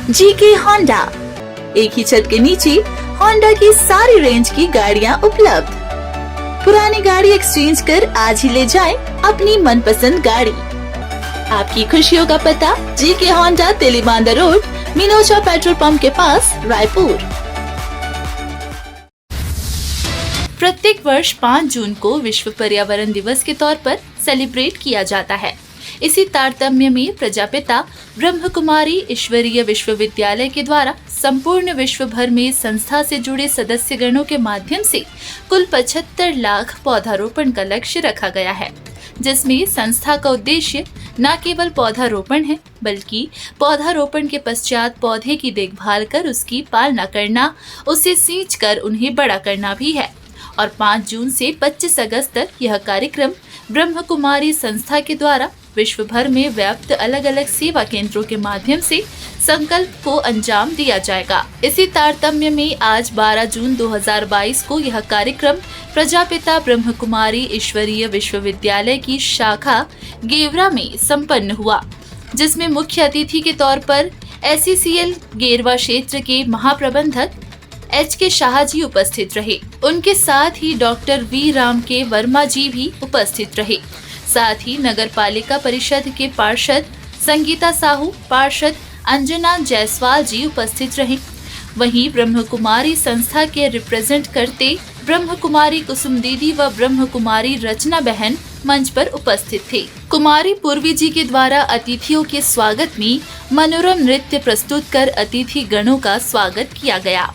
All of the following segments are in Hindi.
जीके होंडा, एक ही छत के नीचे होंडा की सारी रेंज की गाड़ियां उपलब्ध। पुरानी गाड़ी एक्सचेंज कर आज ही ले जाएं अपनी मनपसंद गाड़ी। आपकी खुशियों का पता GK Honda, Telibandha road, Minocha petrol pump के पास, रायपुर। प्रत्येक वर्ष 5 जून को विश्व पर्यावरण दिवस के तौर पर सेलिब्रेट किया जाता है। इसी तारतम्य में प्रजापिता ब्रह्म कुमारी ईश्वरीय विश्वविद्यालय के द्वारा संपूर्ण विश्व भर में संस्था से जुड़े सदस्यगणों के माध्यम से कुल 75 लाख पौधारोपण का लक्ष्य रखा गया है, जिसमें संस्था का उद्देश्य न केवल पौधारोपण है, बल्कि पौधारोपण के पश्चात पौधे की देखभाल कर उसकी पालना करना, उसे सींच कर उन्हें बड़ा करना भी है। और 5 जून से 25 अगस्त तक यह कार्यक्रम ब्रह्म कुमारी संस्था के द्वारा विश्व भर में व्याप्त अलग अलग सेवा केंद्रों के माध्यम से संकल्प को अंजाम दिया जाएगा। इसी तारतम्य में आज 12 जून 2022 को यह कार्यक्रम प्रजापिता ब्रह्म कुमारी ईश्वरीय विश्वविद्यालय की शाखा गेवरा में संपन्न हुआ, जिसमें मुख्य अतिथि के तौर पर SCCL गेरवा क्षेत्र के महाप्रबंधक HK शाह जी उपस्थित रहे। उनके साथ ही डॉक्टर V राम के वर्मा जी भी उपस्थित रहे। साथ ही नगर पालिका परिषद के पार्षद संगीता साहू, पार्षद अंजना जायसवाल जी उपस्थित रहे। वहीं ब्रह्म कुमारी संस्था के रिप्रेजेंट करते ब्रह्म कुमारी कुसुम दीदी व ब्रह्म कुमारी रचना बहन मंच पर उपस्थित थे। कुमारी पूर्वी जी के द्वारा अतिथियों के स्वागत में मनोरम नृत्य प्रस्तुत कर अतिथि गणों का स्वागत किया गया।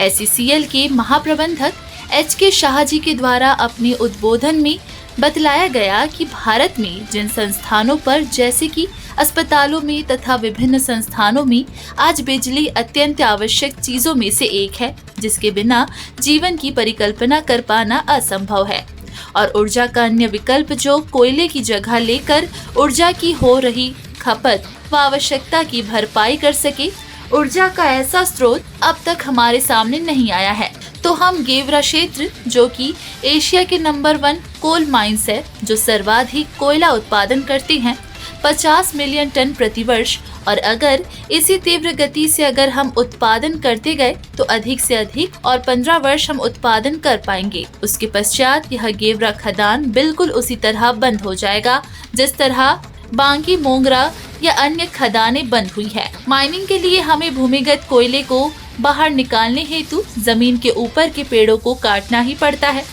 SCCL के महाप्रबंधक HK शाह जी के द्वारा अपने उद्बोधन में बतलाया गया कि भारत में जिन संस्थानों पर जैसे कि अस्पतालों में तथा विभिन्न संस्थानों में आज बिजली अत्यंत आवश्यक चीजों में से एक है, जिसके बिना जीवन की परिकल्पना कर पाना असंभव है। और ऊर्जा का अन्य विकल्प जो कोयले की जगह लेकर ऊर्जा की हो रही खपत व आवश्यकता की भरपाई कर सके, ऊर्जा का ऐसा स्रोत अब तक हमारे सामने नहीं आया है। तो हम गेवरा क्षेत्र, जो कि एशिया के नंबर 1 कोल माइंस है, जो सर्वाधिक कोयला उत्पादन करते हैं, 50 मिलियन टन प्रति वर्ष, और अगर इसी तीव्र गति से अगर हम उत्पादन करते गए तो अधिक से अधिक और 15 वर्ष हम उत्पादन कर पाएंगे। उसके पश्चात यह गेवरा खदान बिल्कुल उसी तरह बंद हो जाएगा जिस तरह बांकी मोंगरा या अन्य खदानें बंद हुई है। माइनिंग के लिए हमें भूमिगत कोयले को बाहर निकालने हेतु जमीन के ऊपर के पेड़ों को काटना ही पड़ता है।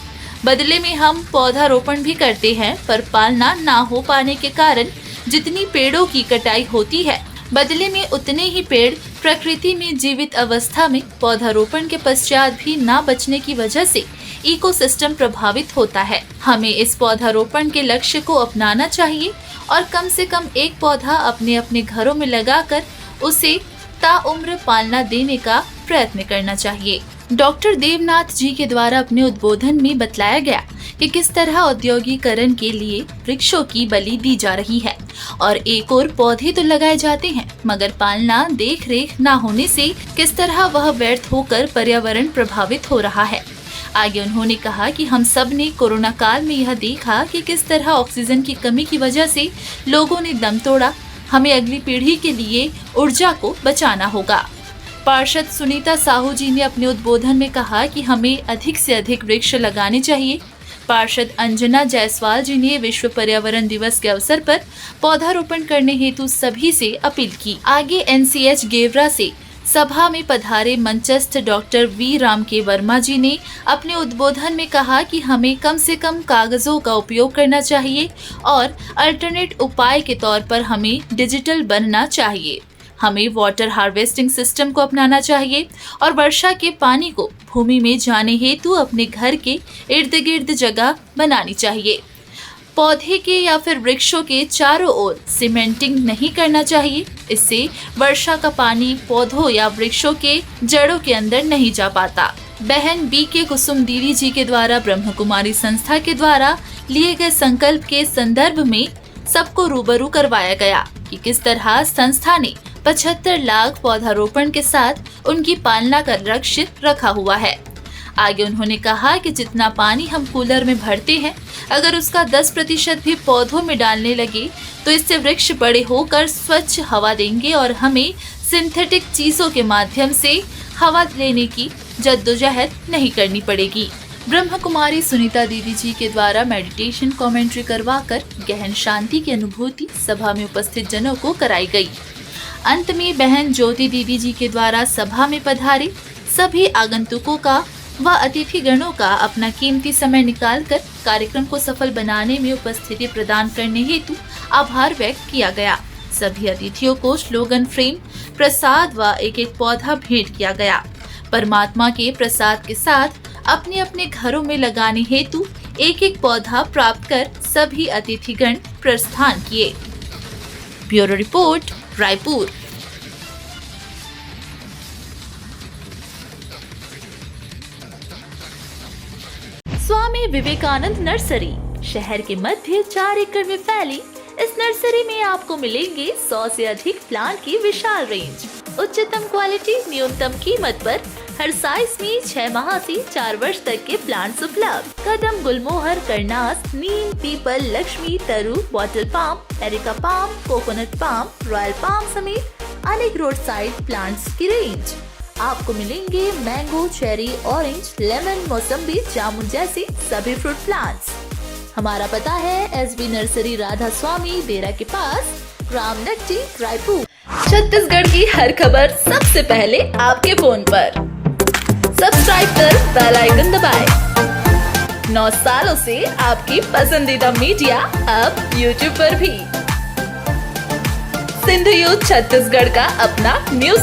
बदले में हम पौधारोपण भी करते हैं, पर पालना ना हो पाने के कारण जितनी पेड़ों की कटाई होती है, बदले में उतने ही पेड़ प्रकृति में जीवित अवस्था में पौधारोपण के पश्चात भी ना बचने की वजह से इकोसिस्टम प्रभावित होता है। हमें इस पौधारोपण के लक्ष्य को अपनाना चाहिए और कम से कम एक पौधा अपने अपने घरों में लगाकर उसे ताउम्र पालना देने का प्रयत्न करना चाहिए। डॉक्टर देवनाथ जी के द्वारा अपने उद्बोधन में बतलाया गया कि किस तरह औद्योगिकरण के लिए वृक्षों की बलि दी जा रही है और एक और पौधे तो लगाए जाते हैं, मगर पालना देख रेख न होने से किस तरह वह व्यर्थ होकर पर्यावरण प्रभावित हो रहा है। आगे उन्होंने कहा कि हम सब ने कोरोना काल में यह देखा कि किस तरह ऑक्सीजन की कमी की वजह से लोगों ने दम तोड़ा। हमें अगली पीढ़ी के लिए ऊर्जा को बचाना होगा। पार्षद सुनीता साहू जी ने अपने उद्बोधन में कहा कि हमें अधिक से अधिक वृक्ष लगाने चाहिए। पार्षद अंजना जायसवाल जी ने विश्व पर्यावरण दिवस के अवसर पर पौधारोपण करने हेतु सभी से अपील की। आगे NCH गेवरा से सभा में पधारे मंचस्थ डॉक्टर V राम के वर्मा जी ने अपने उद्बोधन में कहा कि हमें कम से कम कागजों का उपयोग करना चाहिए और अल्टरनेट उपाय के तौर पर हमें डिजिटल बनना चाहिए। हमें वाटर हार्वेस्टिंग सिस्टम को अपनाना चाहिए और वर्षा के पानी को भूमि में जाने हेतु अपने घर के इर्द गिर्द जगह बनानी चाहिए। पौधे के या फिर वृक्षों के चारों ओर सीमेंटिंग नहीं करना चाहिए। इससे वर्षा का पानी पौधों या वृक्षों के जड़ों के अंदर नहीं जा पाता। बहन BK कुसुम दीदी जी के द्वारा ब्रह्म कुमारी संस्था के द्वारा लिए गए संकल्प के संदर्भ में सबको रूबरू करवाया गया कि किस तरह संस्था ने 75 लाख पौधारोपण के साथ उनकी पालना का लक्ष्य रखा हुआ है। आगे उन्होंने कहा कि जितना पानी हम कूलर में भरते हैं, अगर उसका 10% भी पौधों में डालने लगे तो इससे वृक्ष बड़े होकर स्वच्छ हवा देंगे और हमें सिंथेटिक चीजों के माध्यम से हवा लेने की जद्दोजहद नहीं करनी पड़ेगी। ब्रह्म कुमारी सुनीता दीदी जी के द्वारा मेडिटेशन कमेंट्री करवाकर गहन शांति की अनुभूति सभा में उपस्थित जनों को कराई गई। अंत में बहन ज्योति दीदी जी के द्वारा सभा में पधारे सभी आगंतुकों का व अतिथि गणों का अपना कीमती समय निकालकर कार्यक्रम को सफल बनाने में उपस्थिति प्रदान करने हेतु आभार व्यक्त किया गया। सभी अतिथियों को स्लोगन फ्रेम, प्रसाद व एक पौधा भेंट किया गया। परमात्मा के प्रसाद के साथ अपने अपने घरों में लगाने हेतु एक पौधा प्राप्त कर सभी अतिथिगण प्रस्थान किए। Bureau report, Raipur. Swami Vivekananda nursery शहर के मध्य 4 एकड़ में फैली इस नर्सरी में आपको मिलेंगे 100 से अधिक प्लांट की विशाल रेंज, उच्चतम क्वालिटी, न्यूनतम कीमत पर हर साइज में 6 माह से 4 वर्ष तक के प्लांट्स उपलब्ध। कदम, गुलमोहर, करनास, नीम, पीपल, लक्ष्मी, तरु, bottle palm, areca palm, coconut palm, royal palm समेत अनेक रोड साइड प्लांट्स की रेंज। आपको मिलेंगे मैंगो, चेरी, ऑरेंज, लेमन, मौसम्बी, जामुन जैसे सभी फ्रूट प्लांट्स। हमारा पता है एसबी नर्सरी, राधा स्वामी डेरा के पास, रामनट्टी, रायपुर। छत्तीसगढ़ की हर खबर सबसे पहले आपके फोन पर। सब्सक्राइब कर बेल आइकन दबाएं। 9 सालों से आपकी पसंदीदा मीडिया अब यूट्यूब पर भी। सिंधु यूथ छत्तीसगढ़ का अपना न्यूज